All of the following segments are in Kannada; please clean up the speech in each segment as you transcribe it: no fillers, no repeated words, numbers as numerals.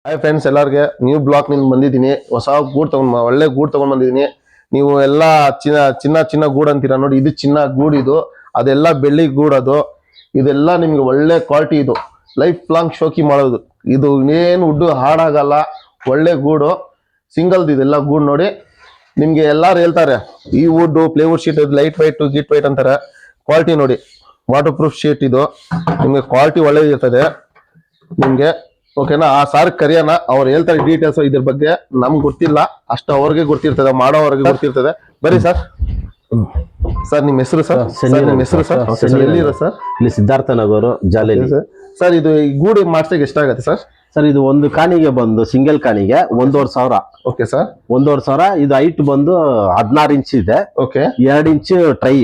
ಹಾಯ್ ಫ್ರೆಂಡ್ಸ್, ಎಲ್ಲರಿಗೆ ನ್ಯೂ ಬ್ಲಾಕ್ ನಿಂದ ಬಂದಿದ್ದೀನಿ. ಹೊಸ ಗೂಡ್ ಒಳ್ಳೆ ಗೂಡ್ ತಗೊಂಡ್ ಬಂದಿದ್ದೀನಿ. ನೀವು ಎಲ್ಲ ಚಿನ್ನ ಗೂಡ್ ಅಂತೀರಾ ನೋಡಿ, ಇದು ಚಿನ್ನ ಗೂಡ್. ಇದು ಅದೆಲ್ಲ ಬೆಳ್ಳಿ ಗೂಡ್. ಇದೆಲ್ಲ ನಿಮ್ಗೆ ಒಳ್ಳೆ ಕ್ವಾಲಿಟಿ. ಇದು ಲೈಫ್ ಲಾಂಗ್ ಶೋಕಿ ಮಾಡೋದು. ಇದು ಏನು ವುಡ್ ಹಾಳಾಗಲ್ಲ, ಒಳ್ಳೆ ಗೂಡು. ಸಿಂಗಲ್ದು ಇದೆಲ್ಲ ಗೂಡ್ ನೋಡಿ. ನಿಮ್ಗೆ ಎಲ್ಲಾರು ಹೇಳ್ತಾರೆ ಈ wood plywood sheet light white ಗಿಟ್ ವೈಟ್ ಅಂತಾರೆ. ಕ್ವಾಲಿಟಿ ನೋಡಿ, ವಾಟರ್ ಪ್ರೂಫ್ ಶೀಟ್. ಇದು ನಿಮ್ಗೆ ಕ್ವಾಲಿಟಿ ಒಳ್ಳೇದಿರ್ತದೆ ನಿಮ್ಗೆ. ಓಕೆನಾ? ಆ ಸಾರ್ ಕರಿಯೋಣ, ಅವ್ರು ಹೇಳ್ತಾರೆ ಡೀಟೇಲ್ಸ್ ಇದ್ರ ಬಗ್ಗೆ. ನಮ್ಗೆ ಗೊತ್ತಿಲ್ಲ, ಅಷ್ಟು ಅವ್ರಿಗೆ ಗೊತ್ತಿರ್ತದೆ, ಮಾಡೋವ್ರಿಗೆ ಗೊತ್ತಿರ್ತದೆ. ಬರೀ ಸರ್. ಸರ್ ನಿಮ್ಮ ಹೆಸರು ಸರ್? ನಿಮ್ಮ ಹೆಸರು ಸರ್? ಎಲ್ಲಿರೋ ಸರ್? ಇಲ್ಲಿ ಸಿದ್ಧಾರ್ಥ ನಗರ ಜಾಲೇಲಿ ಸರ್. ಇದು ಈ ಗೂಡು ಮಾಡ್ಸಕ್ಕೆ ಎಷ್ಟಾಗತ್ತೆ ಸರ್? ಸರ್ ಇದು ಒಂದು ಕಾಣಿಗೆ ಬಂದು ಸಿಂಗಲ್ ಕಾಣಿಗೆ 1,500. Okay sir. 1,500. ಇದು ಹೈಟ್ ಬಂದು 16 ಇಂಚ್ ಇದೆ. ಓಕೆ. 2 inch try.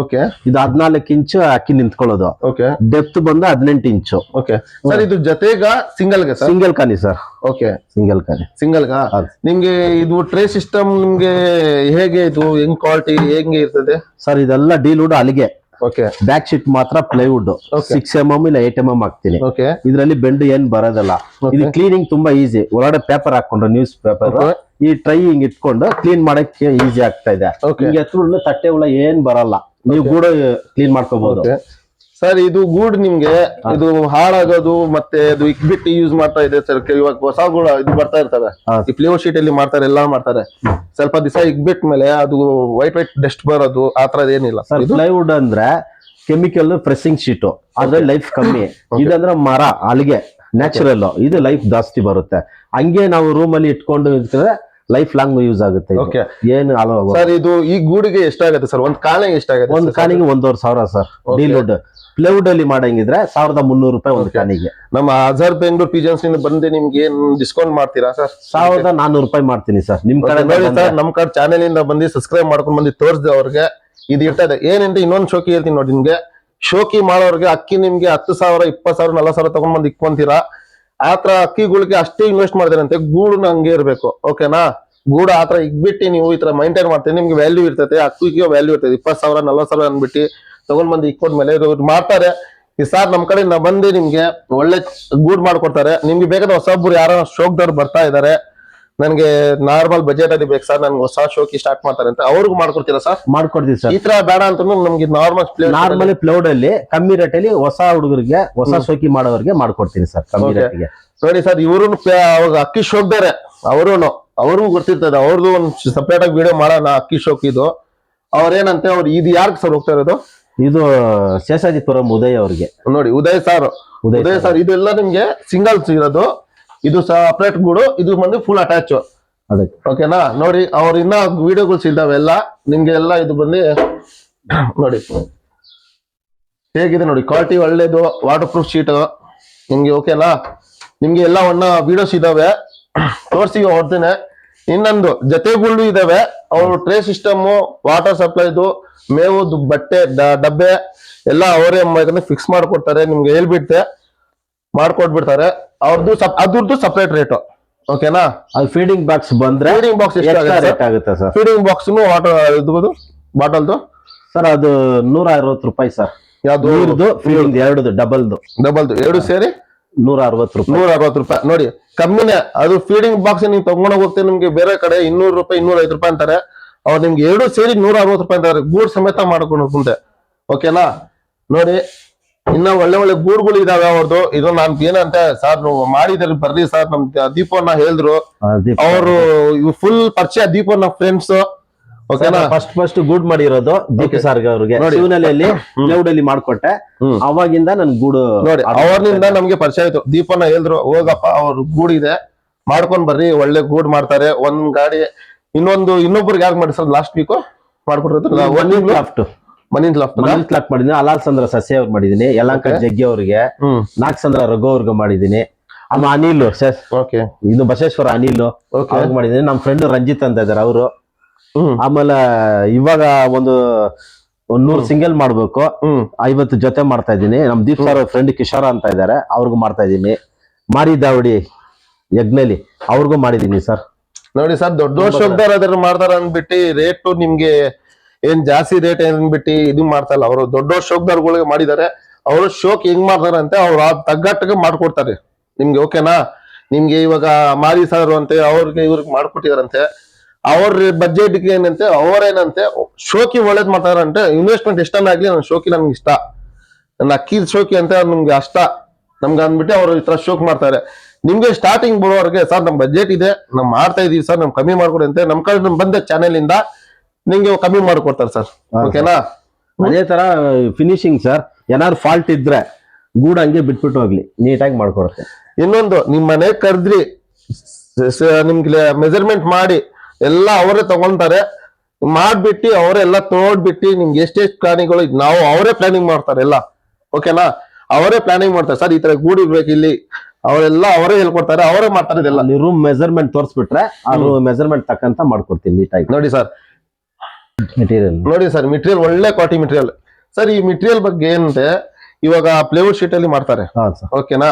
ಓಕೆ. ಇದು 14 ಇಂಚ್ ಅಕ್ಕಿ ನಿಂತ್ಕೊಳ್ಳೋದು. ಓಕೆ. ಡೆಪ್ತ್ ಬಂದು 18 ಇಂಚು. Okay sir. ಇದು ಜೊತೆಗ ಸಿಂಗಲ್ಗೆ ಸರ್? ಸಿಂಗಲ್ ಕಾನಿ ಸರ್. ಓಕೆ. ಸಿಂಗಲ್ ಕಾನಿ. ಸಿಂಗಲ್ಗಾ? ನಿಮ್ಗೆ ಇದು ಟ್ರೇ ಸಿಸ್ಟಮ್ ನಿಮ್ಗೆ ಹೇಗೆ, ಇದು ಹೆಂಗ್ ಕ್ವಾಲಿಟಿ ಹೆಂಗೆ ಇರ್ತದೆ ಸರ್? ಇದೆಲ್ಲ ಡೀಲ್ವುಡ್ ಅಲ್ಲಿಗೆ. ಓಕೆ. ಬ್ಯಾಕ್ ಶೀಟ್ ಮಾತ್ರ ಪ್ಲೈವುಡ್. 6 mm ಇಲ್ಲ 8 mm ಹಾಕ್ತೀನಿ. ಓಕೆ. ಇದ್ರಲ್ಲಿ ಬೆಂಡ್ ಏನ್ ಬರೋದಲ್ಲ. ಇದು ಕ್ಲೀನಿಂಗ್ ತುಂಬಾ ಈಸಿ. ಒಳಗಡೆ ಪೇಪರ್ ಹಾಕೊಂಡ್ರೆ ನ್ಯೂಸ್ ಪೇಪರ್ ಈ ಟ್ರೈ ಹಿಂಗ್ ಇಟ್ಕೊಂಡು ಕ್ಲೀನ್ ಮಾಡಕ್ಕೆ ಈಸಿ ಆಗ್ತಾ ಇದೆ. ಹಿಂಗೆ ಎತ್ತುಳ್ಳು ತಟ್ಟೆ ಹುಳ ಏನ್ ಬರಲ್ಲ. ನೀವು ಗೂಡ ಕ್ಲೀನ್ ಮಾಡ್ಕೋಬಹುದು ಸರ್. ಇದು ಗೂಡ್ ನಿಮ್ಗೆ ಇದು ಹಾಳಾಗೋದು ಮತ್ತೆ ಅದು ಇಕ್ಬಿಟ್ಟು ಯೂಸ್ ಮಾಡ್ತಾ ಇದೆ ಸರ್. ಇವಾಗ ಹೊಸ ಗೂಡ ಇದು ಬರ್ತಾ ಇರ್ತವೆ, ಈ ಪ್ಲೇವುಡ್ ಶೀಟ್ ಅಲ್ಲಿ ಮಾಡ್ತಾರೆ, ಎಲ್ಲ ಮಾಡ್ತಾರೆ. ಸ್ವಲ್ಪ ದಿವಸ ಇಕ್ಬಿಟ್ ಮೇಲೆ ಅದು ವೈಟ್ ಡಸ್ಟ್ ಬರೋದು ಆ ತರದ್ ಏನಿಲ್ಲ ಸರ್. ಪ್ಲೈವುಡ್ ಅಂದ್ರೆ ಕೆಮಿಕಲ್ ಪ್ರೆಸ್ಸಿಂಗ್ ಶೀಟ್, ಅದ್ರ ಲೈಫ್ ಕಮ್ಮಿ. ಇದಂದ್ರೆ ಮರ ಅಲ್ಲಿಗೆ ನ್ಯಾಚುರಲ್, ಇದು ಲೈಫ್ ಜಾಸ್ತಿ ಬರುತ್ತೆ. ಹಂಗೆ ನಾವು ರೂಮ್ ಅಲ್ಲಿ ಇಟ್ಕೊಂಡು ಇರ್ತದೆ, ಲೈಫ್ ಲಾಂಗ್ ಯೂಸ್ ಆಗುತ್ತೆ. ಏನು ಸರ್ ಇದು ಈ ಗೂಡಿಗೆ ಎಷ್ಟಾಗುತ್ತೆ ಸರ್? ಒಂದ್ ಕಾಣಿಗೆ ಎಷ್ಟಾಗುತ್ತೆ? ಒಂದ್ ಕಾಣಿಗೆ 1,500 ಸರ್. ಡೀಲ್ವುಡ್ ಪ್ಲೇವುಡ್ ಅಲ್ಲಿ ಮಾಡಂಗಿದ್ರೆ 1,300 ರೂಪಾಯಿ ಒಂದ್ ಕಾಣಿಗೆ. ನಮ್ಮ ಅಜರ್ ಬೆಂಗಳೂರು ಪಿಜನ್ಸ್ ಬಂದು ನಿಮ್ಗೆ ಏನ್ ಡಿಸ್ಕೌಂಟ್ ಮಾಡ್ತೀರಾ ಸರ್? 1,400 ರೂಪಾಯಿ ಮಾಡ್ತೀನಿ ಸರ್. ನಿಮ್ ಕಡೆ ನೋಡಿ ಸರ್, ನಮ್ ಕಡೆ ಚಾನೆಲ್ ಇಂದ ಬಂದು ಸಬ್ಸ್ಕ್ರೈಬ್ ಮಾಡ್ಕೊಂಡ್ ಬಂದು ತೋರಿಸಿದೆ ಅವ್ರಿಗೆ. ಇದು ಇರ್ತದೆ ಏನಂತ ಇನ್ನೊಂದು ಶೋಕಿ ಹೇಳ್ತೀನಿ ನೋಡಿ ನಿಮ್ಗೆ. ಶೋಕಿ ಮಾಡೋರ್ಗೆ ಅಕ್ಕಿ ನಿಮ್ಗೆ 10,000 20,000 40,000 ತಗೊಂಡ್ ಬಂದು ಇಕ್ಕೊಂತೀರಾ. ಆತರ ಅಕ್ಕಿಗಳಿಗೆ ಅಷ್ಟೇ ಇನ್ವೆಸ್ಟ್ ಮಾಡಿದಾರಂತೆ. ಗೂಡು ಹಂಗೆ ಇರ್ಬೇಕು. ಓಕೆನಾ? ಗೂಡು ಆತರ ಇಕ್ಬಿಟ್ಟು ನೀವು ಈ ತರ ಮೈಂಟೈನ್ ಮಾಡ್ತೀವಿ, ನಿಮ್ಗೆ ವ್ಯಾಲ್ಯೂ ಇರ್ತದೆ. ಅಕ್ಕಿಗೆ ವ್ಯಾಲ್ಯೂ ಇರ್ತದೆ. 20,000 40,000 ಅಂದ್ಬಿಟ್ಟು ತಗೊಂಡ್ ಬಂದು ಇಕ್ಕೊಂಡ್ಮೇಲೆ ಮಾಡ್ತಾರೆ. ಈ ಸಾರ್ ನಮ್ ಕಡೆ ಬಂದು ನಿಮ್ಗೆ ಒಳ್ಳೆ ಗೂಡ್ ಮಾಡ್ಕೊಡ್ತಾರೆ. ನಿಮ್ಗೆ ಬೇಕಾದ್ರೆ ಹೊಸೊಬ್ರು ಯಾರೋ ಶೋಕ್ದವ್ರು ಬರ್ತಾ ಇದಾರೆ, ನನ್ಗೆ ನಾರ್ಮಲ್ ಬಜೆಟ್ ಅಲ್ಲಿ ಬೇಕು ಸರ್, ನನ್ಗೆ ಹೊಸ ಶೋಕಿ ಸ್ಟಾರ್ಟ್ ಮಾಡ್ತಾರೆ ಅಂತ, ಅವ್ರಿಗೂ ಮಾಡ್ಕೊಡ್ತೀರಾ ಸರ್? ಮಾಡ್ಕೊಡ್ತೀವಿ ಸರ್. ಈ ತರ ಬೇಡ ಅಂತ ನಮ್ಗೆ ನಾರ್ಮಲ್ ಪ್ಲೌಡ್ ಅಲ್ಲಿ ಕಮ್ಮಿ ರೇಟ್ ಅಲ್ಲಿ ಹೊಸ ಹುಡುಗರಿಗೆ, ಹೊಸ ಶೋಕಿ ಮಾಡೋರಿಗೆ ಮಾಡ್ಕೊಡ್ತೀನಿ ಸರ್, ಕಮ್ಮಿ ರೇಟ್ಗೆ. ನೋಡಿ ಸರ್, ಇವರು ಅವಾಗ ಅಕ್ಕಿ ಶೋಕ್ದಾರೆ, ಅವ್ರಿಗೂ ಗೊತ್ತಿರ್ತದೆ. ಅವ್ರದ್ದು ಒಂದು ಸಪರೇಟ್ ಆಗಿ ವಿಡಿಯೋ ಮಾಡೋಣ ಅಕ್ಕಿ ಶೋಕಿದು. ಅವ್ರೇನಂತೆ ಅವ್ರು ಇದು ಯಾರ್ಗ್ ಸರ್ ಹೋಗ್ತಾ ಇರೋದು? ಇದು ಶೇಷಾಜಿಪುರಂ ಉದಯ್ ಅವ್ರಿಗೆ. ನೋಡಿ ಉದಯ್ ಸರ್ ಇದೆಲ್ಲ ನಿಮ್ಗೆ ಸಿಂಗಲ್ಸ್ ಇರೋದು. ಇದು ಸಪರೇಟ್ ಗೂಡು, ಇದು ಬಂದು ಫುಲ್ ಅಟ್ಯಾಚ್. ಓಕೆನಾ? ನೋಡಿ ಅವ್ರ ಇನ್ನ ವಿಡಿಯೋಗಳು ಇದ್ದಾವೆಲ್ಲ ನಿಮ್ಗೆ ಎಲ್ಲ. ಇದು ಬಂದು ನೋಡಿ ಹೇಗಿದೆ ನೋಡಿ, ಕ್ವಾಲಿಟಿ ಒಳ್ಳೇದು, ವಾಟರ್ ಪ್ರೂಫ್ ಶೀಟ್ ನಿಮ್ಗೆ. ಓಕೆನಾ? ನಿಮ್ಗೆ ಎಲ್ಲ ವಿಡಿಯೋಸ್ ಇದಾವೆ, ತೋರಿಸಿ ಹೊಡ್ತೇನೆ. ಇನ್ನೊಂದು ಜೊತೆಗಳು ಇದಾವೆ. ಅವರು ಟ್ರೇ ಸಿಸ್ಟಮ್, ವಾಟರ್ ಸಪ್ಲೈದು, ಮೇವು, ಬಟ್ಟೆ ಡಬ್ಬೆ ಎಲ್ಲ ಅವರೇ ಫಿಕ್ಸ್ ಮಾಡ್ಕೊಡ್ತಾರೆ. ನಿಮ್ಗೆ ಹೇಳ್ಬಿಡ್ತೆ ಮಾಡ್ಕೊಟ್ಬಿಡ್ತಾರೆ. ಅದ್ರದ್ದು ಸಪ್ರೇಟ್ ರೇಟ್. ಓಕೆನಾ? ಅದು ಫೀಡಿಂಗ್ ಬಾಕ್ಸ್ ಬಂದ್ರೆ ಫೀಡಿಂಗ್ ಬಾಕ್ಸ್ ಎಷ್ಟಾಗುತ್ತೆ ಸರ್? ಫೀಡಿಂಗ್ ಬಾಕ್ಸ್ ವಾಟರ್ ಇದು ಬಾಟಲ್ದು ಸರ್ ಅದು 160 ರೂಪಾಯಿ ಸರ್. ಯಾವ್ದು ಫೀಡಿಂಗ್? ಎರಡದು ಡಬಲ್ದು ಎರಡು ಸೇರಿ 160 ರೂಪಾಯಿ. 160 ರೂಪಾಯಿ ನೋಡಿ, ಕಮ್ಮಿನೇ. ಅದು ಫೀಡಿಂಗ್ ಬಾಕ್ಸ್ ನೀವು ತಗೊಂಡೋಗಿ ಹೋಗ್ತೇವೆ, ನಿಮ್ಗೆ ಬೇರೆ ಕಡೆ 200 ರೂಪಾಯಿ 205 ರೂಪಾಯಿ ಅಂತಾರೆ. ಅವ್ರು ನಿಮ್ಗೆ ಎರಡು ಸೇರಿ 160 ರೂಪಾಯಿ ಅಂತಾರೆ, ಗೂಡ್ ಸಮೇತ ಮಾಡ್ಕೊಂಡು ಹೋಗ್ತಂತೆ. ಓಕೆನಾ? ನೋಡಿ ಇನ್ನ ಒಳ್ಳೆ ಗೂಡ್ಗಳು ಇದಾವೆ ಅವ್ರದ್ದು. ಇದು ನಾನ್ ಏನಂತ ಸರ್ ನೀವು ಮಾಡಿದ್ರಿ ಬರ್ರಿ ಸರ್, ನಮ್ ದೀಪನ್ನ ಹೇಳಿದ್ರು ಅವರು. ಫುಲ್ ಪರಿಚಯ ದೀಪನ್ನ ಫ್ರೆಂಡ್ಸ್. ಓಕೆನಾ? ಫಸ್ಟ್ ಗೂಡ್ ಮಾಡಿರೋದು ದೀಪ ಸಾರ್ಗ ಅವ್ರಿಗೆ ಶಿವನಹಳ್ಳಿಯಲ್ಲಿ ಪ್ಲೈವುಡ್ ಅಲ್ಲಿ ಮಾಡ್ಕೊಟ್ಟೆ. ಅವಾಗಿಂದ ನನ್ ಗೂಡು ನೋಡಿ, ಅವ್ರನಿಂದ ನಮ್ಗೆ ಪರಿಚಯ ಆಯ್ತು. ದೀಪನ್ನ ಹೇಳಿದ್ರು, ಹೋಗಪ್ಪ ಅವ್ರ ಗೂಡ್ ಇದೆ, ಮಾಡ್ಕೊಂಡ್ ಬರ್ರಿ, ಒಳ್ಳೆ ಗೂಡ್ ಮಾಡ್ತಾರೆ. ಒಂದ್ ಗಾಡಿ ಇನ್ನೊಬ್ರಿಗೆ ಯಾರು ಮಾಡಿ ಸರ್ ಲಾಸ್ಟ್ ವೀಕ್ ಮಾಡ್ಕೊಟ್ಟಿರೋದು? ಮನಿನ್ ಲಾಫ್ಟ್ ಮಾಡಿದೀನಿ. ಅಲಾಲ್ಸಂದ್ರ ಸಸ್ಯ ಅವ್ರಿಗೆ ಮಾಡಿದೀನಿ. ಯಲಂಕ ಜಗ್ಗಿ ಅವ್ರಿಗೆ, ನಾಗಸಂದ್ರ ರಘು ಅವ್ರಿಗೆ ಮಾಡಿದೀನಿ. ಆಮೇಲೆ ಅನಿಲ್ ಇದು ಬಸವೇಶ್ವರ ಅನಿಲ್ ಅವ್ರಿಗೆ ಮಾಡಿದೀನಿ. ನಮ್ ಫ್ರೆಂಡ್ ರಂಜಿತ್ ಅಂತ ಇದಾರೆ ಅವರು. ಆಮೇಲೆ ಇವಾಗ ಒಂದು 100 ಸಿಂಗಲ್ ಮಾಡ್ಬೇಕು, 50 ಜೊತೆ ಮಾಡ್ತಾ ಇದ್ದೀನಿ. ನಮ್ ದೀಪ್ ಸರ್ ಫ್ರೆಂಡ್ ಕಿಶೋರ ಅಂತ ಇದಾರೆ, ಅವ್ರಿಗೂ ಮಾಡ್ತಾ ಇದ್ದೀನಿ. ಮಾರಿದಾವಡಿ ಯಜ್ಞಲಿ ಅವ್ರಿಗೂ ಮಾಡಿದೀನಿ ಸರ್. ನೋಡಿ ಸರ್, ದೊಡ್ಡ ಶೋಕ್ದಾರ್ ಅದ್ರ ಮಾಡ್ತಾರ ಅಂದ್ಬಿಟ್ಟು ರೇಟ್ ನಿಮ್ಗೆ ಏನ್ ಜಾಸ್ತಿ ರೇಟ್ ಏನ್ಬಿಟ್ಟು ಇದು ಮಾಡ್ತಲ್ಲ. ಅವರು ದೊಡ್ಡ ಶೋಕ್ದಾರ್ಗಳಿಗೆ ಮಾಡಿದ್ದಾರೆ. ಅವರು ಶೋಕ್ ಹೆಂಗ್ ಮಾಡ್ತಾರಂತೆ ಅವ್ರು ತಗ್ಗಟ್ಟಿಗೆ ಮಾಡ್ಕೊಡ್ತಾರೆ ನಿಮ್ಗೆ. ಓಕೆನಾ? ನಿಮ್ಗೆ ಇವಾಗ ಮಾರಿ ಸರ್ ಅಂತೆ ಅವ್ರಿಗೆ ಇವ್ರಿಗೆ ಮಾಡ್ಕೊಟ್ಟಿದಾರಂತೆ. ಅವ್ರ ಬಜೆಟ್ಗೆ ಏನಂತೆ ಅವರೇನಂತೆ ಶೋಕಿ ಒಳ್ಳೇದ್ ಮಾಡ್ತಾರಂತೆ. ಇನ್ವೆಸ್ಟ್ಮೆಂಟ್ ಎಷ್ಟನ್ನಾಗ್ಲಿ ನನ್ನ ಶೋಕಿ ನನ್ಗೆ ಇಷ್ಟ, ನನ್ನ ಅಕ್ಕಿ ಶೋಕಿ ಅಂತ ನಮ್ಗೆ ಅಷ್ಟ ನಮ್ಗೆ ಅಂದ್ಬಿಟ್ಟು ಅವ್ರು ಈ ತರ ಶೋಕ್ ಮಾಡ್ತಾರೆ. ನಿಮ್ಗೆ ಸ್ಟಾರ್ಟಿಂಗ್ ಬರೋರ್ಗೆ ಸರ್ ನಮ್ ಬಜೆಟ್ ಇದೆ, ನಾವ್ ಮಾಡ್ತಾ ಇದೀವಿ ಸರ್, ನಮ್ ಕಮ್ಮಿ ಮಾಡ್ಕೊಡಿ ಅಂತ ನಮ್ ಕಡೆ ಬಂದ ಚಾನೆಲ್ ಇಂದ ನಿಮ್ಗೆ ಕಮ್ಮಿ ಮಾಡ್ಕೊಡ್ತಾರೆ ಸರ್. ಓಕೆನಾ? ಅದೇ ತರ ಫಿನಿಶಿಂಗ್ ಸರ್, ಏನಾದ್ರು ಫಾಲ್ಟ್ ಇದ್ರೆ ಗೂಡ್ ಹಂಗೆ ಬಿಟ್ಬಿಟ್ಟು ಹೋಗ್ಲಿ, ನೀಟಾಗಿ ಮಾಡ್ಕೊಡುತ್ತೆ. ಇನ್ನೊಂದು, ನಿಮ್ ಮನೆ ಕರೆದ್ರಿ ನಿಮ್ಗೆ ಮೆಜರ್ಮೆಂಟ್ ಮಾಡಿ ಎಲ್ಲ ಅವರೇ ತಗೊಂತಾರೆ, ಮಾಡ್ಬಿಟ್ಟು ಅವರೇ ಎಲ್ಲ ನೋಡ್ಬಿಟ್ಟು ನಿಮ್ಗೆ ಎಷ್ಟೆಷ್ಟು ಪ್ರಾಣಿಗಳು ನಾವು ಅವರೇ ಪ್ಲಾನಿಂಗ್ ಮಾಡ್ತಾರೆ ಎಲ್ಲ. ಓಕೆನಾ? ಅವರೇ ಪ್ಲಾನಿಂಗ್ ಮಾಡ್ತಾರೆ ಸರ್, ಈ ತರ ಗೂಡು ಇರ್ಬೇಕು ಇಲ್ಲಿ, ಅವರೆಲ್ಲ ಅವರೇ ಹೇಳ್ಕೊಡ್ತಾರೆ, ಅವರೇ ಮಾಡ್ತಾರೆ ಇದೆಲ್ಲ. ರೂಮ್ ಮೆಜರ್ಮೆಂಟ್ ತೋರಿಸ್ಬಿಟ್ರೆ ಅದು ಮೆಜರ್ಮೆಂಟ್ ತಕ್ಕಂತ ಮಾಡ್ಕೊಡ್ತೀನಿ ನೀಟಾಗಿ. ನೋಡಿ ಸರ್ ಮೆಟೀರಿಯಲ್ ನೋಡಿ ಸರ್, ಮೆಟೀರಿಯಲ್ ಒಳ್ಳೆ ಕ್ವಾಲಿಟಿ ಮೆಟೀರಿಯಲ್ ಸರ್. ಈ ಮೆಟೀರಿಯಲ್ ಬಗ್ಗೆ ಏನಂತೆ, ಇವಾಗ ಪ್ಲೇವುಡ್ ಶೀಟ್ ಅಲ್ಲಿ ಮಾಡ್ತಾರೆ. ಓಕೆನಾ?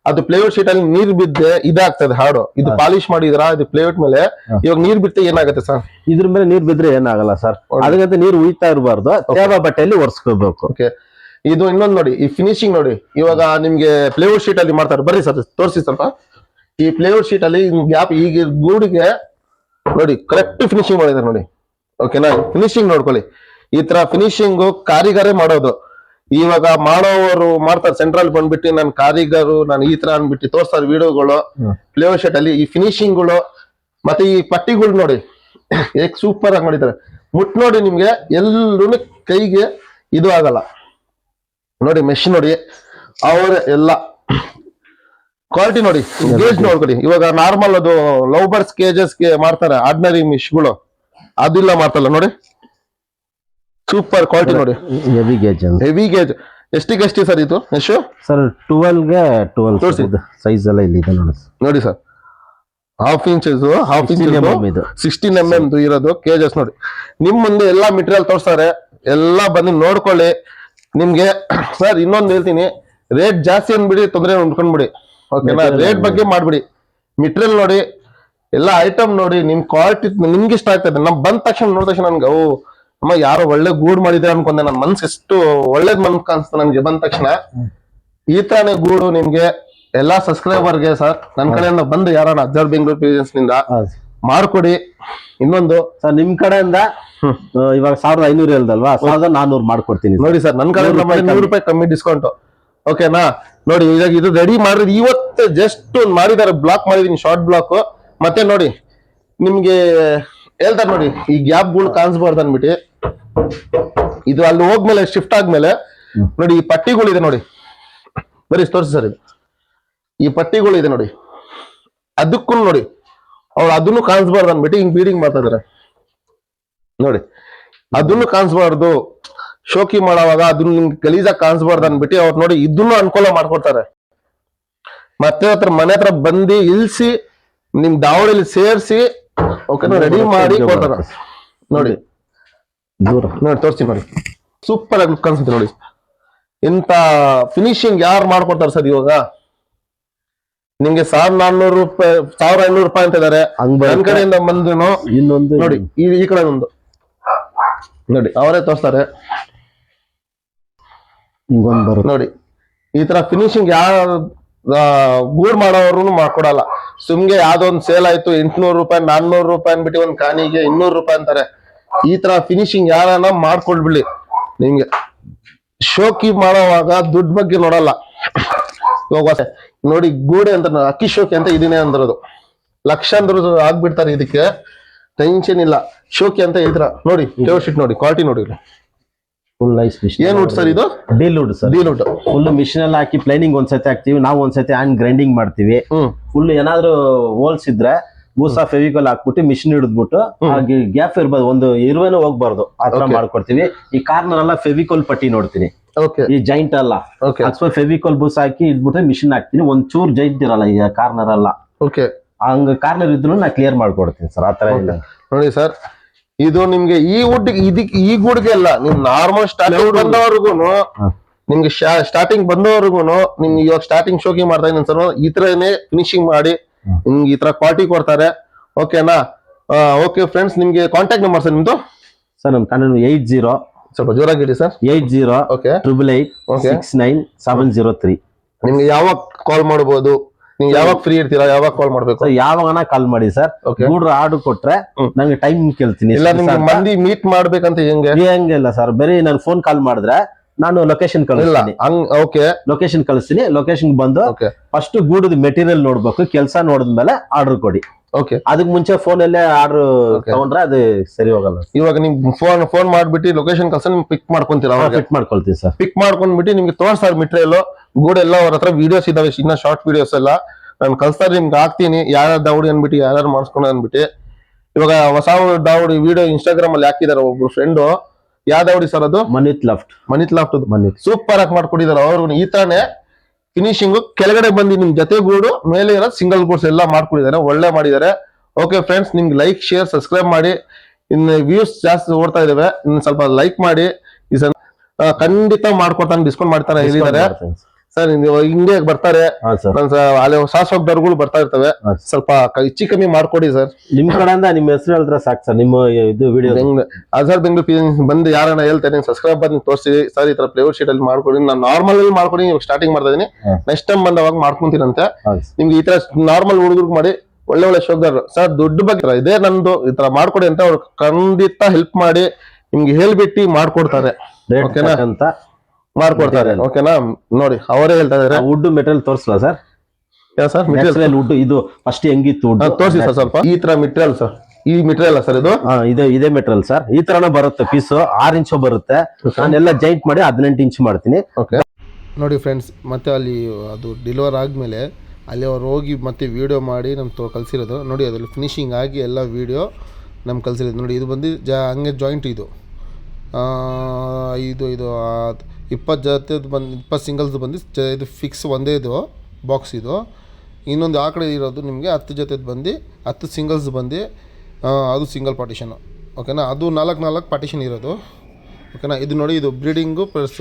ಅದು ಪ್ಲೇವುಡ್ ಶೀಟ್ ಅಲ್ಲಿ ನೀರ್ ಬಿದ್ದೆ ಇದಾಗ್ತದೆ ಹಾಡು. ಇದು ಪಾಲಿಶ್ ಮಾಡಿದ್ರ ಇದು ಪ್ಲೇವುಡ್ ಮೇಲೆ, ಇವಾಗ ನೀರ್ ಬಿತ್ತೆ ಏನಾಗುತ್ತೆ ಸರ್? ಇದ್ರ ಮೇಲೆ ನೀರ್ ಬಿದ್ರೆ ಏನಾಗಲ್ಲ ಸರ್, ಅದಕ್ಕಂತ ನೀರು ಉಯ್ತಾ ಇರಬಾರ್ದು, ತೇವ ಬಟ್ಟೆಯಲ್ಲಿ ಒರೆಸ್ಕೋಬೇಕು. ಓಕೆ, ಇದು ಇನ್ನೊಂದು ನೋಡಿ, ಈ ಫಿನಿಶಿಂಗ್ ನೋಡಿ. ಇವಾಗ ನಿಮ್ಗೆ ಪ್ಲೇವುಡ್ ಶೀಟ್ ಅಲ್ಲಿ ಮಾಡ್ತಾರೆ, ಬರ್ರಿ ಸರ್ ತೋರಿಸಿ ಸ್ವಲ್ಪ. ಈ ಪ್ಲೇವುಡ್ ಶೀಟ್ ಅಲ್ಲಿ ಗ್ಯಾಪ್ ಈಗ ಗೂಡಿಗೆ ನೋಡಿ ಕರೆಕ್ಟ್ ಫಿನಿಶಿಂಗ್ ಮಾಡಿದ್ದಾರೆ ನೋಡಿ. ಓಕೆನಾ? ಫಿನಿಶಿಂಗ್ ನೋಡ್ಕೊಳ್ಳಿ, ಈ ತರ ಫಿನಿಶಿಂಗ್ ಕಾರಿಗಾರೇ ಮಾಡೋದು. ಇವಾಗ ಮಾಡೋರು ಮಾಡ್ತಾರೆ ಸೆಂಟ್ರಲ್ ಬಂದ್ಬಿಟ್ಟು ನಾನು ಕಾರಿಗಾರು ನಾನು ಈ ತರ ಅನ್ಬಿಟ್ಟು ತೋರಿಸ್ತಾರೆ ವಿಡಿಯೋಗಳು ಪ್ಲೇವುಡ್ ಶೀಟ್ ಅಲ್ಲಿ. ಈ ಫಿನಿಶಿಂಗ್ಗಳು ಮತ್ತೆ ಈ ಪಟ್ಟಿಗಳು ನೋಡಿ ಹೇಗ್ ಸೂಪರ್ ಆಗಿ ಮಾಡಿದ್ದಾರೆ. ಮುಟ್ ನೋಡಿ ನಿಮ್ಗೆ ಎಲ್ಲೂ ಕೈಗೆ ಇದು ಆಗಲ್ಲ ನೋಡಿ. ಮೆಶ್ ನೋಡಿ, ಅವ್ರ ಎಲ್ಲ ಕ್ವಾಲಿಟಿ ನೋಡಿ. ಗೇಜ್ ನೋಡ್ಕೊಳ್ಳಿ, ಇವಾಗ ನಾರ್ಮಲ್ ಅದು ಲವ್ ಬರ್ಡ್ಸ್ ಕೇಜಸ್ ಗೆ ಮಾಡ್ತಾರೆ ಆರ್ಡಿನರಿ ಮೆಶ್ಗಳು, ಅದಿಲ್ಲ ಮಾಡ್ತಲ್ಲ ನೋಡಿ. ಸೂಪರ್ ಕ್ವಾಲಿಟಿ ನೋಡಿ, ಹೆವಿ ಗೇಜ್. Heavy gauge. ಎಷ್ಟಿಗೆ ಎಷ್ಟು ಸರ್ ಇದು ಮೆಶ್? ಸರ್ 12ಗೆ 12 ಸೈಜ್ ಎಲ್ಲ ಇಲ್ಲಿ ಇದೆ ನೋಡಿ ಸರ್. ಹಾಫ್ ಇಂಚಸ್ ಇದು 16 mm ಇರೋದು ಕೇಜಸ್ ನೋಡಿ. ನಿಮ್ ಮುಂದೆ ಎಲ್ಲಾ ಮೆಟೀರಿಯಲ್ ತೋರಿಸ್ತಾರೆ, ಎಲ್ಲಾ ಬಂದು ನೋಡ್ಕೊಳ್ಳಿ. ನಿಮ್ಗೆ ಸರ್ ಇನ್ನೊಂದು ಹೇಳ್ತೀನಿ, ರೇಟ್ ಜಾಸ್ತಿ ಅನ್ಬಿಡಿ, ತೊಂದರೆ ಉಂಡ್ಕೊಂಡ್ಬಿಡಿ. ಓಕೆನಾ? ರೇಟ್ ಬಗ್ಗೆ ಮಾಡ್ಬಿಡಿ, ಮೆಟೀರಿಯಲ್ ನೋಡಿ, ಎಲ್ಲಾ ಐಟಮ್ ನೋಡಿ, ನಿಮ್ ಕ್ವಾಲಿಟಿ ನಿಮ್ಗೆ ಇಷ್ಟ ಆಗ್ತದೆ. ನಮ್ ಬಂದ ತಕ್ಷಣ ನೋಡಿದ ತಕ್ಷಣ ನನ್ಗೆ ಅಮ್ಮ ಯಾರೋ ಒಳ್ಳೆ ಗೂಡ್ ಮಾಡಿದ್ರೆ ಅನ್ಕೊಂಡೆ. ನನ್ ಮನ್ಸು ಎಷ್ಟು ಒಳ್ಳೇದ್ ಮನ್ಸ್ ಕಾಣಿಸ್ತು ನನ್ಗೆ ಬಂದ ತಕ್ಷಣ. ಈ ತರನೇ ಗೂಡು ನಿಮ್ಗೆ ಎಲ್ಲಾ ಸಬ್ಸ್ಕ್ರೈಬರ್ಗೆ ಸರ್ ನನ್ನ ಕಡೆಯಿಂದ ಬಂದು ಯಾರನ್ನ ಅಬ್ಸರ್ವ್ ಬೆಂಗಳೂರು ಪೇಜೆನ್ಸ್ ನಿಂದ ಮಾಡ್ಕೊಡಿ. ಇನ್ನೊಂದು ಸರ್ ನಿಮ್ ಕಡೆಯಿಂದ ಇವಾಗ 1500 ಹೇಳ್ದಲ್ವಾ, 1400 ಮಾಡ್ಕೊಡ್ತೀನಿ ನೋಡಿ ಸರ್. ನನ್ ಕಡೆಯಿಂದ ₹100 ಕಮ್ಮಿ ಡಿಸ್ಕೌಂಟ್. ಓಕೆನಾ? ನೋಡಿ ಇವಾಗ ಇದು ರೆಡಿ ಮಾಡಿದ್ರೆ ಇವತ್ತು ಜಸ್ಟ್ ಒಂದು ಮಾಡಿದ್ದಾರೆ, ಬ್ಲಾಕ್ ಮಾಡಿದೀನಿ, ಶಾರ್ಟ್ ಬ್ಲಾಕ್. ಮತ್ತೆ ನೋಡಿ ನಿಮ್ಗೆ ಹೇಳ್ತಾರೆ ನೋಡಿ, ಈ ಗ್ಯಾಪ್ಗಳು ಕಾಣಿಸ್ಬಾರ್ದು ಅನ್ಬಿಟ್ಟು ಇದು ಅಲ್ಲಿ ಹೋಗ್ಮೇಲೆ ಶಿಫ್ಟ್ ಆದ್ಮೇಲೆ ನೋಡಿ ಈ ಪಟ್ಟಿಗಳಿದೆ ನೋಡಿ, ಬರೀ ತೋರಿಸಿ ಸರ್. ಇದು ಈ ಪಟ್ಟಿಗಳಿದೆ ನೋಡಿ, ಅದಕ್ಕೂ ನೋಡಿ ಅವ್ರು ಅದನ್ನು ಕಾಣಿಸ್ಬಾರ್ದು ಅನ್ಬಿಟ್ಟು ಹಿಂಗ್ ಬೀಡಿಂಗ್ ಮಾಡ್ತಾ ಇದಾರೆ ನೋಡಿ. ಅದನ್ನು ಕಾಣಿಸ್ಬಾರ್ದು, ಶೋಕಿ ಮಾಡೋವಾಗ ಅದನ್ನ ನಿಮ್ಗೆ ಗಲೀಜಾಗಿ ಕಾಣಿಸ್ಬಾರ್ದು ಅನ್ಬಿಟ್ಟು ಅವ್ರು ನೋಡಿ ಇದನ್ನು ಅನುಕೂಲ ಮಾಡ್ಕೊಡ್ತಾರೆ. ಮತ್ತೆ ಹತ್ರ ಮನೆ ಹತ್ರ ಬಂದು ಇಲ್ಸಿ ನಿಮ್ ದಾವಳಿಲಿ ಸೇರಿಸಿ ಓಕೆನಾ ರೆಡಿ ಮಾಡಿ ಕೊಡ್ತಾರ ನೋಡಿ. ನೋಡಿ ತೋರಿಸ್ತೀನಿ ನೋಡಿ, ಸೂಪರ್ ಆಗಿ ಲುಕ್ ಅನ್ಸುತ್ತೆ ನೋಡಿ. ಇಂತ ಫಿನಿಶಿಂಗ್ ಯಾರು ಮಾಡ್ಕೊಡ್ತಾರೆ ಸರ್? ಇವಾಗ ನಿಮ್ಗೆ ₹1400 ₹1500 ಅಂತ ಇದಾರೆ. ನನ್ ಕಡೆಯಿಂದ ಬಂದು ಇನ್ನೊಂದು ನೋಡಿ, ಈ ಕಡೆ ಒಂದು ನೋಡಿ ಅವರೇ ತೋರಿಸ್ತಾರೆ ನೋಡಿ. ಈ ತರ ಫಿನಿಶಿಂಗ್ ಯಾರು ಗೂಡ್ ಮಾಡೋರು ಮಾಡ್ಕೊಡಲ್ಲ. ಸುಮ್ಗೆ ಯಾವ್ದೋ ಒಂದು ಸೇಲ್ ಆಯ್ತು ₹800 ₹400 ಅನ್ಬಿಟ್ಟು ಒಂದ್ ಕಾಣಿಗೆ ₹200 ಅಂತಾರೆ. ಈ ತರ ಫಿನಿಶಿಂಗ್ ಯಾರನ್ನ ಮಾಡ್ಕೊಡ್ಬಿಡಿ. ನಿಮ್ಗೆ ಶೋಕಿ ಮಾಡೋವಾಗ ದುಡ್ಡು ಬಗ್ಗೆ ನೋಡಲ್ಲ. ಇವಾಗ ನೋಡಿ ಗೂಡೆ ಅಂತ ಅಕ್ಕಿ ಶೋಕಿ ಅಂತ ಇದನ್ನೇ ಅಂದಿರೋದು, ಲಕ್ಷಾಂತರ ಆಗ್ಬಿಡ್ತಾರೆ. ಇದಕ್ಕೆ ಟೆನ್ಷನ್ ಇಲ್ಲ. ಶೋಕಿ ಅಂತ ಇದ್ರ ನೋಡಿ, ಪ್ಲೇವುಡ್ ಶೀಟ್ ನೋಡಿ, ಕ್ವಾಲಿಟಿ ನೋಡಿ. Full nice machine. ಏನ್ ವುಡ್ ಸರ್ ಇದು? Deal wood sir. Deal wood full machine ಅಲ್ಲಿ ಹಾಕಿ ಪ್ಲೈನಿಂಗ್ ಒಂದ್ಸತಿ ಹಾಕ್ತಿವಿ ನಾವು, ಒಂದ್ಸತಿ ಹ್ಯಾಂಡ್ ಗ್ರೈಂಡಿಂಗ್ ಮಾಡ್ತೀವಿ. ಫುಲ್ ಏನಾದ್ರು ಹೋಲ್ಸ್ ಇದ್ರೆ ಬೂಸಾ ಫೆವಿಕಾಲ್ ಹಾಕ್ಬಿಟ್ಟು ಮಿಷಿನ್ ಹಿಡಿದ್ಬಿಟ್ಟು ಹಾಗೆ ಗ್ಯಾಪ್ ಇರ್ಬೋದು, ಒಂದು ಇರುವೆನೂ ಹೋಗ್ಬಾರ್ದು, ಆತರ ಮಾಡ್ಕೊಡ್ತೀವಿ. ಈ ಕಾರ್ನರ್ ಎಲ್ಲ ಫೆವಿಕಾಲ್ ಪಟ್ಟಿ ನೋಡ್ತೀನಿ, ಈ ಜೈಂಟ್ ಅಲ್ಲ, ಫೆವಿಕಾಲ್ ಬೂಸ್ ಹಾಕಿ ಇದ್ಬಿಟ್ಟು ಮಿಷಿನ್ ಹಾಕ್ತೀನಿ. ಒಂದ್ ಚೂರ್ ಜೈಂಟ್ ಇರಲ್ಲ ಈ ಕಾರ್ನರ್ ಎಲ್ಲ, ಹಂಗ ಕಾರ್ನರ್ ಇದ್ರು ನಾ ಕ್ಲಿಯರ್ ಮಾಡ್ಕೊಡ್ತೀನಿ ಸರ್. ಆತರ ಇಲ್ಲ ನೋಡಿ ಸರ್. ಇದು ನಿಮ್ಗೆ ಈ ವುಡ್ ಈ ಗೂಡ್ಗೆ ಅಲ್ಲ, ನಿಮ್ ನಾರ್ಮಲ್ ಸ್ಟಾರ್ಟಿಂಗ್ ಬಂದವ್ರಿಗೂ ನಿಮ್ಗೆ ಸ್ಟಾರ್ಟಿಂಗ್ ಬಂದವ್ರಿಗೂ ನಿಮ್ಗೆ ಇವಾಗ ಸ್ಟಾರ್ಟಿಂಗ್ ಶೋಕಿ ಮಾಡ್ತಾ ಇದ್ದೀನಿ ಸರ್, ಈ ತರನೇ ಫಿನಿಶಿಂಗ್ ಮಾಡಿ ನಿಮ್ಗೆ ಈ ತರ ಕ್ವಾಲಿಟಿ ಕೊಡ್ತಾರೆ. ಓಕೆನಾ? ಓಕೆ ಫ್ರೆಂಡ್ಸ್, ನಿಮ್ಗೆ ಕಾಂಟ್ಯಾಕ್ಟ್ ನಂಬರ್ ಸರ್ ನಿಮ್ದು? ಸರ್ ನಮ್ ಕಾಂಟ್ಯಾಕ್ಟ್ 80 ಸ್ವಲ್ಪ ಜೋರಾಗಿ ಹೇಳಿ ಸರ್. 80 888 69 703. ನಿಮ್ಗೆ ಯಾವಾಗ ಕಾಲ್ ಮಾಡಬಹುದು, ನೀವು ಯಾವಾಗ ಫ್ರೀ ಇರ್ತೀರಾ, ಯಾವಾಗ ಕಾಲ್ ಮಾಡ್ಬೇಕು? ಸೊ ಯಾವಾಗನ ಕಾಲ್ ಮಾಡಿ ಸರ್. ಗೂಡ್ರ ಆರ್ಡರ್ ಕೊಟ್ರೆ ನಂಗೆ ಟೈಮ್ ಕೇಳ್ತೀನಿ. ಇಲ್ಲ ನಿಮ್ಗೆ ಮಂದಿ ಮೀಟ್ ಮಾಡ್ಬೇಕಂತ ಹೆಂಗಿಲ್ಲ ಸರ್, ಬರೀ ನಾನು ಫೋನ್ ಕಾಲ್ ಮಾಡಿದ್ರೆ ನಾನು ಲೊಕೇಶನ್ ಕಳಿಸ್ತೀನಿ. ಲೊಕೇಶನ್ ಕಳಿಸ್ತೀನಿ. ಲೊಕೇಶನ್ ಬಂದು ಫಸ್ಟ್ ಗೂಡದ ಮೆಟೀರಿಯಲ್ ನೋಡ್ಬೇಕು, ಕೆಲಸ ನೋಡಿದ್ಮೇಲೆ ಆರ್ಡರ್ ಕೊಡಿ. ಅದಕ್ಕೆ ಮುಂಚೆ ಫೋನ್ ಅಲ್ಲೇ ಆರ್ಡರ್ ತಗೊಂಡ್ರೆ ಅದು ಸರಿ ಹೋಗಲ್ಲ. ಇವಾಗ ನಿಮ್ ಫೋನ್ ಮಾಡ್ಬಿಟ್ಟು ಲೊಕೇಶನ್ ಕಳ್ಸ ನಿಮ್ಗೆ ಪಿಕ್ ಮಾಡ್ಕೊಂತೀರಾ? ಫಿಟ್ ಮಾಡ್ಕೊಳ್ತೀನಿ ಸರ್. ಪಿಕ್ ಮಾಡ್ಕೊಂಡ್ಬಿಟ್ಟು ನಿಮ್ಗೆ ತೋರಿಸ್ತಾರೆ ಮೆಟೀರಿಯಲ್ ಗೂಡ್ ಎಲ್ಲ. ಅವ್ರ ಹತ್ರ ವಿಡಿಯೋಸ್ ಇದಾವೆ, ಇನ್ನ ಶಾರ್ಟ್ ವಿಡಿಯೋಸ್ ಎಲ್ಲ ನಾನು ಕಳ್ಸ್ತಾರೆ, ನಿಮ್ಗೆ ಹಾಕ್ತೀನಿ. ಯಾರು ದಾವಡಿ ಅನ್ಬಿಟ್ಟು ಯಾರು ಮಾಡಿಸ್ಕೊಂಡು ಅನ್ಬಿಟ್ಟು. ಇವಾಗ ಹೊಸ ದಾವಡಿ ವಿಡಿಯೋ ಇನ್ಸ್ಟಾಗ್ರಾಮ್ ಅಲ್ಲಿ ಹಾಕಿದಾರೆ ಒಬ್ರು ಫ್ರೆಂಡು. ಯಾವ ದಾವಡಿ ಸರ್ ಅದು? ಮನಿತ್ ಲಾಫ್ಟ್ ಸೂಪರ್ ಆಗಿ ಮಾಡ್ಕೊಟ್ಟಿದ್ದಾರೆ ಅವ್ರು. ಈ ತರನೇ ಫಿನಿಶಿಂಗ್ ಕೆಳಗಡೆ ಬಂದು ನಿಮ್ ಜೊತೆ ಗೂಡು ಮೇಲೆ ಇರೋ ಸಿಂಗಲ್ ಗೂಡ್ಸ್ ಎಲ್ಲ ಮಾಡ್ಕೊಟ್ಟಿದ್ದಾರೆ, ಒಳ್ಳೆ ಮಾಡಿದ್ದಾರೆ. ಓಕೆ ಫ್ರೆಂಡ್ಸ್, ನಿಮ್ಗೆ ಲೈಕ್ ಶೇರ್ ಸಬ್ಸ್ಕ್ರೈಬ್ ಮಾಡಿ. ಇನ್ನು ವ್ಯೂಸ್ ಜಾಸ್ತಿ ಓಡ್ತಾ ಇದಾವೆ, ಇನ್ನು ಸ್ವಲ್ಪ ಲೈಕ್ ಮಾಡಿ. ಖಂಡಿತ ಮಾಡ್ಕೊಡ್ತಾನೆ, ಡಿಸ್ಕೌಂಟ್ ಮಾಡ್ತಾನೆ ಹೇಳಿದ್ದಾರೆ ಸರ್. ಹಿಂಗೆ ಬರ್ತಾರೆ ಅಲ್ಲಿ ಶಾಸಕದವ್ರುಗಳು ಬರ್ತಾ ಇರ್ತವೆ, ಸ್ವಲ್ಪ ಹೆಚ್ಚು ಕಮ್ಮಿ ಮಾಡ್ಕೊಡಿ ಸರ್. ನಿಮ್ ಕಡೆಯಿಂದ ನಿಮ್ಮ ಹೆಸರು ಹೇಳಿದ್ರೆ ಸಾಕು ಸರ್. ನಿಮ್ಮ ಇದು ವಿಡಿಯೋ ಅಜರ್ ಬೆಂಗಳೂರು ಬಂದು ಯಾರನ್ನ ಹೇಳ್ತಾರೆ ಸಬ್ಸ್ಕ್ರೈಬ್ ಬಂದು ತೋರಿಸಿ ಸರ್, ಈ ತರ ಪ್ಲೇಔಟ್ ಶೀಟ್ ಅಲ್ಲಿ ಮಾಡ್ಕೊಡಿ. ನಾನು ನಾರ್ಮಲ್ ಅಲ್ಲಿ ಮಾಡ್ಕೊಡಿ, ಇವಾಗ ಸ್ಟಾರ್ಟಿಂಗ್ ಮಾಡ್ತಾ ಇದೀನಿ. ನೆಕ್ಸ್ಟ್ ಟೈಮ್ ಬಂದವಾಗ ಮಾಡ್ಕೊಂತೀನಂತೆ. ನಿಮ್ಗೆ ಈ ತರ ನಾರ್ಮಲ್ ಹುಡುಗರಿಗೆ ಮಾಡಿ ಒಳ್ಳೆ ಶೋಕ್ದಾರ ಸರ್. ದುಡ್ಡು ಬಗ್ಗೆ ಇದೇ ನಂದು, ಈ ತರ ಮಾಡ್ಕೊಡಿ ಅಂತ ಅವ್ರು ಖಂಡಿತ ಹೆಲ್ಪ್ ಮಾಡಿ ನಿಮ್ಗೆ ಹೇಳ್ಬಿಟ್ಟು ಮಾಡ್ಕೊಡ್ತಾರೆ. ಓಕೆನಾ ಅಂತ ಮಾಡ್ಕೊಡ್ತಾರೆ. ಓಕೆನಾ, ನೋಡಿ ಅವರೇ ಹೇಳ್ತಾ ಇದಾರೆ. ವುಡ್ ಮೆಟೀರಿಯಲ್ ತೋರಿಸಲ್ಲ ಸರ್? ಸರ್ ಮೆಟೀರಿಯಲ್ ವುಡ್ ಇದು ಫಸ್ಟ್ ಹೆಂಗಿತ್ತು ತೋರಿಸಿ ಸರ್ ಸ್ವಲ್ಪ. ಈ ತರ ಮೆಟೀರಿಯಲ್ ಸರ್, ಈ ಮೆಟೀರಿಯಲ್ ಸರ್ ಇದು ಇದೇ ಮೆಟೀರಿಯಲ್ ಸರ್. ಈ ತರನೇ ಬರುತ್ತೆ ಪೀಸ್. 6 ಇಂಚು ಬರುತ್ತೆ. ನಾನೆಲ್ಲ ಜಾಯಿಂಟ್ ಮಾಡಿ 18 ಇಂಚು ಮಾಡ್ತೀನಿ. ನೋಡಿ ಫ್ರೆಂಡ್ಸ್, ಮತ್ತೆ ಅಲ್ಲಿ ಅದು ಡೆಲಿವರ್ ಆದ್ಮೇಲೆ ಅಲ್ಲಿ ಅವ್ರು ಹೋಗಿ ಮತ್ತೆ ವಿಡಿಯೋ ಮಾಡಿ ನಮ್ಗೆ ಕಳ್ಸಿರೋದು ನೋಡಿ. ಅದ್ರಲ್ಲಿ ಫಿನಿಶಿಂಗ್ ಆಗಿ ಎಲ್ಲ ವಿಡಿಯೋ ನಮ್ಗೆ ಕಳ್ಸಿರೋದು ನೋಡಿ. ಇದು ಬಂದು ಹಂಗೆ ಜಾಯಿಂಟ್ ಇದು 20 ಜೊತೆದು ಬಂದು 20 ಸಿಂಗಲ್ಸ್ ಬಂದು ಇದು ಫಿಕ್ಸ್ ಒಂದೇ ಇದು ಬಾಕ್ಸ್. ಇದು ಇನ್ನೊಂದು ಆ ಕಡೆ ಇರೋದು ನಿಮಗೆ 10 ಜೊತೆದು ಬಂದು 10 ಸಿಂಗಲ್ಸ್ ಬಂದು ಅದು ಸಿಂಗಲ್ ಪಾರ್ಟಿಷನು. ಓಕೆನಾ, ಅದು 4 ಪಾರ್ಟಿಷನ್ ಇರೋದು. ಓಕೆನಾ, ಇದು ನೋಡಿ, ಇದು breeding plus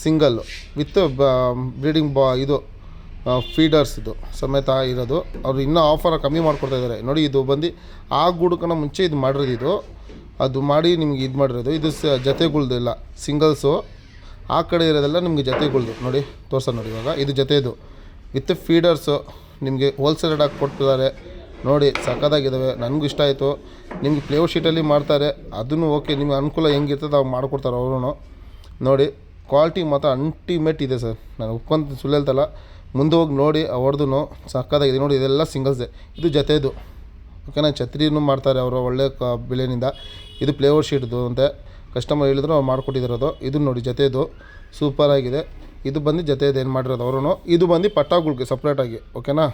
single with breeding ಇದು ಫೀಡರ್ಸ್ ಇದು ಸಮೇತ ಇರೋದು. ಅವರು ಇನ್ನೂ ಆಫರ್ ಕಮ್ಮಿ ಮಾಡ್ಕೊಡ್ತಾ ಇದ್ದಾರೆ ನೋಡಿ. ಇದು ಬಂದು ಆ ಗೂಡಕ್ಕನ ಮುಂಚೆ ಇದು ಮಾಡಿರೋದು. ಇದು ಅದು ಮಾಡಿ ನಿಮ್ಗೆ ಇದು ಮಾಡಿರೋದು. ಇದು ಜೊತೆಗಳ್ದಿಲ್ಲ, ಸಿಂಗಲ್ಸು. ಆ ಕಡೆ ಇರೋದೆಲ್ಲ ನಿಮಗೆ ಜೊತೆಗಳ್ದು ನೋಡಿ, ತೋರ್ಸೋದು ನೋಡಿ. ಇವಾಗ ಇದು ಜೊತೆದು ವಿತ್ ಫೀಡರ್ಸು ನಿಮಗೆ ಹೋಲ್ಸೇಲ್ ರೇಟಾಗಿ ಕೊಡ್ತಿದ್ದಾರೆ ನೋಡಿ. ಸಕ್ಕದಾಗಿದ್ದಾವೆ, ನನಗೂ ಇಷ್ಟ ಆಯಿತು. ನಿಮಗೆ ಪ್ಲೇಔಟ್ ಶೀಟಲ್ಲಿ ಮಾಡ್ತಾರೆ, ಅದನ್ನು ಓಕೆ. ನಿಮ್ಗೆ ಅನುಕೂಲ ಹೆಂಗಿರ್ತದೆ ಅವು ಮಾಡ್ಕೊಡ್ತಾರೆ ಅವರು ನೋಡಿ. ಕ್ವಾಲಿಟಿ ಮಾತ್ರ ಅಲ್ಟಿಮೇಟ್ ಇದೆ ಸರ್, ನಾನು ಒಪ್ಕೊಂತ ಸುಳ್ಳು ಹೇಳ್ತಲ್ಲ. ಮುಂದೆ ಹೋಗಿ ನೋಡಿ ಅವ್ರದ್ದು ಸಕ್ಕದಾಗಿದೆ ನೋಡಿ. ಇದೆಲ್ಲ ಸಿಂಗಲ್ಸೇ, ಇದು ಜೊತೆದು. ಓಕೆನಾ, ಛತ್ರಿನೂ ಮಾಡ್ತಾರೆ ಅವರು ಒಳ್ಳೆ ಬೆಲೆನಿಂದ. ಇದು ಪ್ಲೇಔಟ್ ಶೀಟ್ದು ಅಂತೆ ಕಸ್ಟಮರ್ ಹೇಳಿದ್ರು ಅವ್ರು ಮಾಡಿಕೊಟ್ಟಿರೋದು. ಇದು ನೋಡಿ ಜೊತೆದು ಸೂಪರಾಗಿದೆ. ಇದು ಬಂದು ಜೊತೆದು ಏನು ಮಾಡಿರೋದು ಅವರು. ಇದು ಬಂದು ಪಟ್ಟಾಗಳಿಗೆ ಸಪ್ರೇಟಾಗಿ. ಓಕೆನಾ.